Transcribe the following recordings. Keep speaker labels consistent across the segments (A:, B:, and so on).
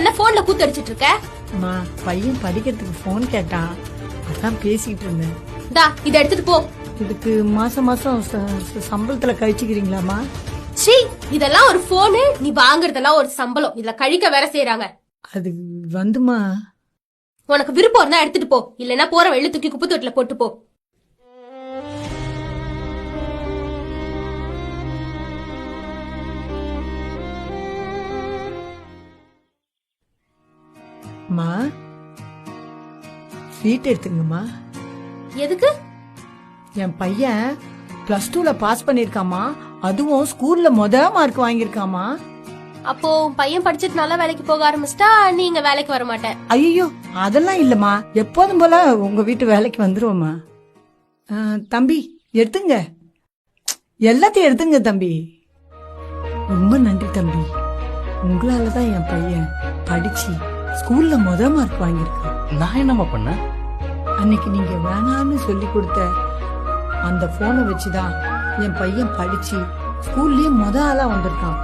A: என்ன போன்ல கூத்து அடிச்சிட்டு இருக்க?
B: அம்மா, பையன் படிக்கிறதுக்கு போன் கேட்டான், அதான் பேசிட்டு இருந்தேன்.
A: டா, இத எடுத்துட்டு போ.
B: இதுக்கு மாசம் மாசம் சம்பளத்துல கழிச்சுக்கிறீங்களாமா?
A: சீ, இதெல்லாம் ஒரு போனு, நீ வாங்குறதெல்லாம் ஒரு சம்பளம். இதுல கழிக்க வேற செய்யறாங்க.
B: அது வந்துமா,
A: உனக்கு விருப்பம் இருந்தா எடுத்துட்டு போ, இல்லன்னா போற வெள்ள தூக்கி குப்பை தொட்டில போட்டு போ.
B: அம்மா சீட் எடுத்துங்கம்மா.
A: எதுக்கு?
B: என் பையன் +2ல பாஸ் பண்ணிருக்காமா, அதுவும் ஸ்கூல்ல மார்க் வாங்கிருக்காமா.
A: அப்போ பையன் படிச்சிட்டு நல்லா வேலைக்கு போக ஆரம்பிச்சிட்டா நீங்க வேலைக்கு வர மாட்டேன்.
B: ஐயோ, அதெல்லாம் இல்லம்மா, எப்போதும் போல உங்க வீட்டு வேலைக்கு வந்துருவோம்மா. தம்பி எடுத்துங்க, எல்லாத்தையும் எடுத்துங்க தம்பி. ரொம்ப நன்றி தம்பி, உங்களாலதான் என் பையன் படிச்சு ஸ்கூல்ல மார்க் வாங்கியிருக்கான்.
C: நான் என்னமா பண்ண?
B: அன்னைக்கு நீங்க வேணான்னு சொல்லி கொடுத்த அந்த போனை வச்சுதான் என் பையன் படிச்சு ஸ்கூல்லயே ஆளா வந்திருக்கான்.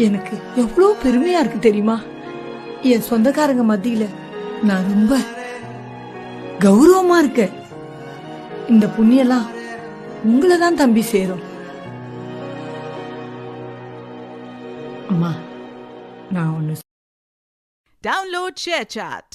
B: எனக்கு எவ்வளவு பெருமையா இருக்கு தெரியுமா? என் சொந்தக்காரங்க மத்தியில நான் ரொம்ப கௌரவமா இருக்கேன். இந்த புண்ணியெல்லாம் உங்களதான் தம்பி சேரும். அம்மா, நான் ஒண்ணு.
D: Download ShareChat.